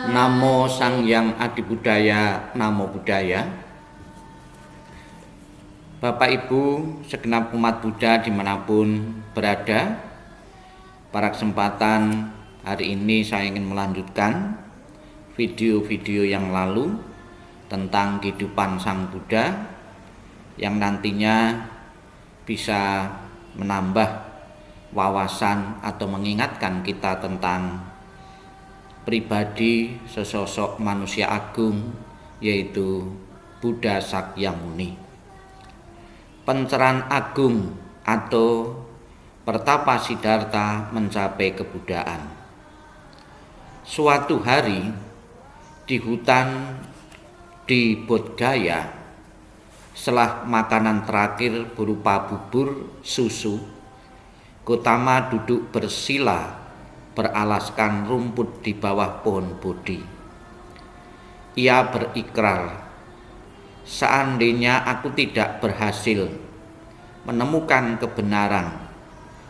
Namo Sang Hyang Adibudaya, Namo Buddhaya. Bapak Ibu segenap umat Buddha dimanapun berada, pada kesempatan hari ini saya ingin melanjutkan video-video yang lalu tentang kehidupan Sang Buddha yang nantinya bisa menambah wawasan atau mengingatkan kita tentang pribadi sesosok manusia agung, yaitu Buddha Sakyamuni. Pencerahan agung atau Pertapa Siddhartha mencapai kebuddhaan. Suatu hari di hutan di Bodhgaya, setelah makanan terakhir berupa bubur susu, Gotama duduk bersila beralaskan rumput di bawah pohon Bodhi. Ia berikrar, seandainya aku tidak berhasil menemukan kebenaran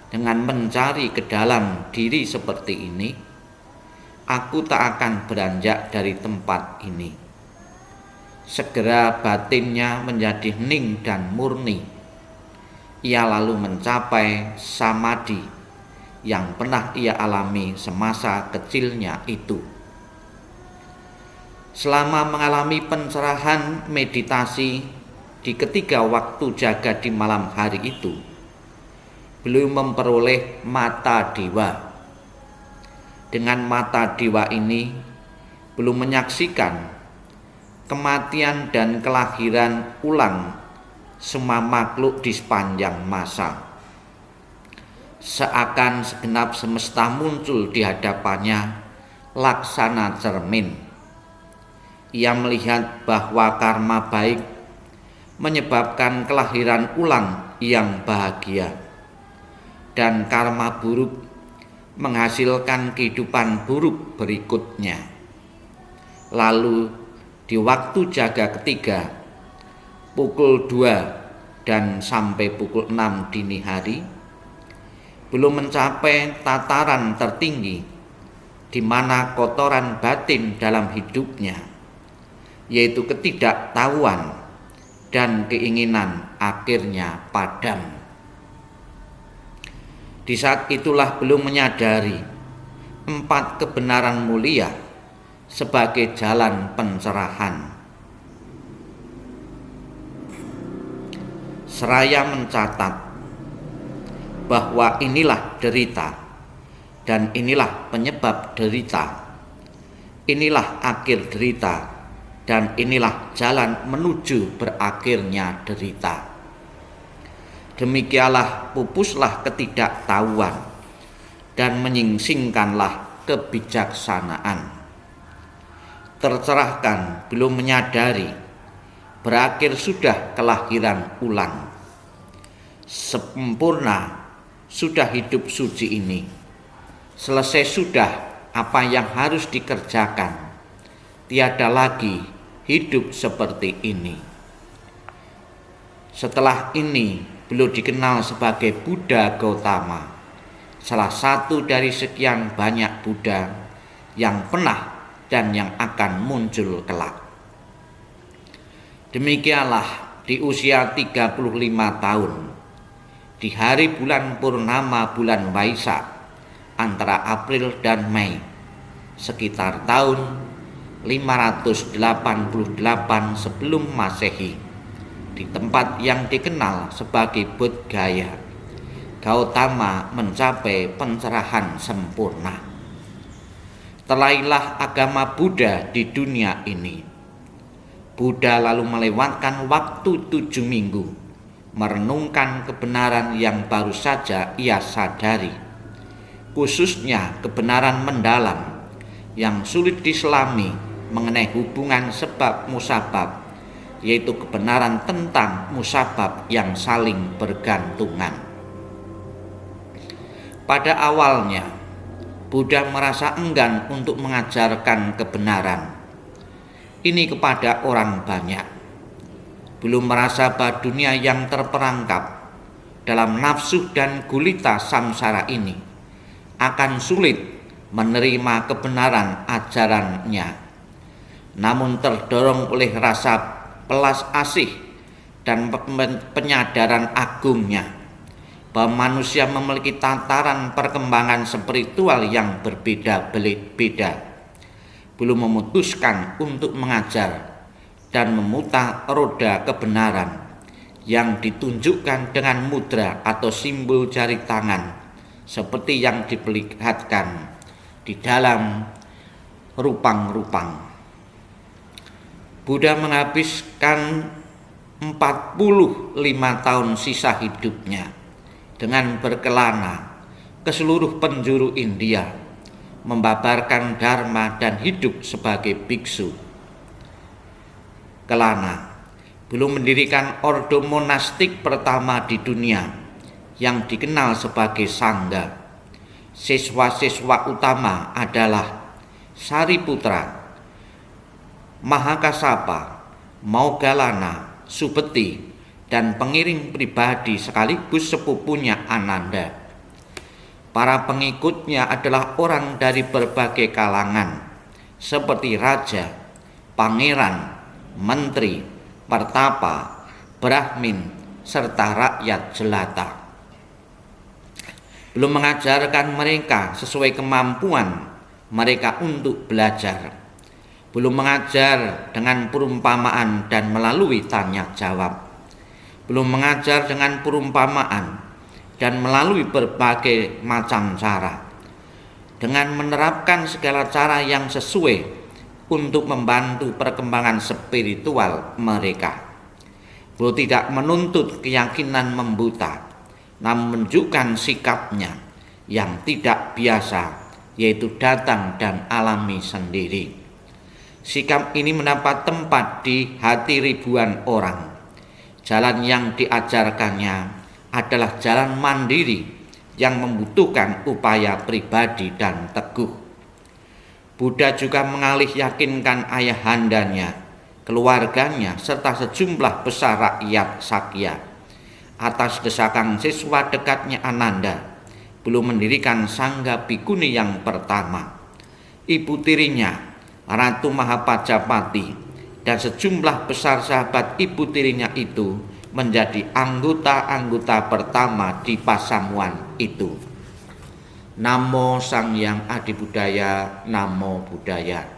dengan mencari ke dalam diri seperti ini, aku tak akan beranjak dari tempat ini. Segera batinnya menjadi hening dan murni. Ia lalu mencapai samadhi yang pernah ia alami semasa kecilnya itu. Selama mengalami pencerahan meditasi di ketiga waktu jaga di malam hari itu, beliau memperoleh mata dewa. Dengan mata dewa ini, beliau menyaksikan kematian dan kelahiran ulang semua makhluk di sepanjang masa. Seakan segenap semesta muncul di hadapannya laksana cermin. Ia melihat bahwa karma baik menyebabkan kelahiran ulang yang bahagia, dan karma buruk menghasilkan kehidupan buruk berikutnya. Lalu di waktu jaga ketiga, pukul 2 dan sampai pukul 6 dini hari, belum mencapai tataran tertinggi di mana kotoran batin dalam hidupnya, yaitu ketidaktahuan dan keinginan, akhirnya padam. Di saat itulah belum menyadari 4 kebenaran mulia sebagai jalan pencerahan. Seraya mencatat bahwa inilah derita dan inilah penyebab derita, inilah akhir derita dan inilah jalan menuju berakhirnya derita. Demikianlah pupuslah ketidaktahuan dan menyingsingkanlah kebijaksanaan. Tercerahkan belum menyadari berakhir sudah kelahiran ulang. Sempurna sudah hidup suci ini. Selesai sudah apa yang harus dikerjakan. Tiada lagi hidup seperti ini. Setelah ini beliau dikenal sebagai Buddha Gautama, salah satu dari sekian banyak Buddha yang pernah dan yang akan muncul kelak. Demikianlah di usia 35 tahun, di hari bulan purnama bulan Waisak antara April dan Mei sekitar tahun 588 sebelum Masehi, di tempat yang dikenal sebagai Bodhgaya, Gautama mencapai pencerahan sempurna. Terlahirlah agama Buddha di dunia ini. Buddha lalu melewatkan waktu 7 minggu merenungkan kebenaran yang baru saja ia sadari, khususnya kebenaran mendalam yang sulit diselami mengenai hubungan sebab musabab, yaitu kebenaran tentang musabab yang saling bergantungan. Pada awalnya, Buddha merasa enggan untuk mengajarkan kebenaran ini kepada orang banyak. Belum merasa bahwa dunia yang terperangkap dalam nafsu dan gulita samsara ini akan sulit menerima kebenaran ajarannya, namun terdorong oleh rasa belas asih dan penyadaran agungnya bahwa manusia memiliki tataran perkembangan spiritual yang berbeda-beda, belum memutuskan untuk mengajar dan memutar roda kebenaran yang ditunjukkan dengan mudra atau simbol jari tangan seperti yang diperlihatkan di dalam rupang-rupang. Buddha menghabiskan 45 tahun sisa hidupnya dengan berkelana ke seluruh penjuru India, membabarkan dharma dan hidup sebagai biksu. Kelana belum mendirikan ordo monastik pertama di dunia yang dikenal sebagai Sangha. Siswa-siswa utama adalah Sariputra, Mahakasapa, Moggallana, Subeti, dan pengiring pribadi sekaligus sepupunya Ananda. Para pengikutnya adalah orang dari berbagai kalangan seperti raja, pangeran, menteri, pertapa, brahmin, serta rakyat jelata. Belum mengajarkan mereka sesuai kemampuan mereka untuk belajar. Belum mengajar dengan perumpamaan dan melalui tanya jawab. Belum mengajar dengan perumpamaan dan melalui berbagai macam cara. Dengan menerapkan segala cara yang sesuai untuk membantu perkembangan spiritual mereka. Beliau tidak menuntut keyakinan membuta, namun menunjukkan sikapnya yang tidak biasa, yaitu datang dan alami sendiri. Sikap ini mendapat tempat di hati ribuan orang. Jalan yang diajarkannya adalah jalan mandiri yang membutuhkan upaya pribadi dan teguh. Buddha juga mengalih yakinkan ayahandanya, keluarganya, serta sejumlah besar rakyat Sakya. Atas desakan siswa dekatnya Ananda, belum mendirikan Sangha Bhikkhuni yang pertama. Ibu tirinya, Ratu Mahapajapati, dan sejumlah besar sahabat ibu tirinya itu menjadi anggota-anggota pertama di pasamuan itu. Namo Sang Hyang Adi Budaya, Namo Buddhaya.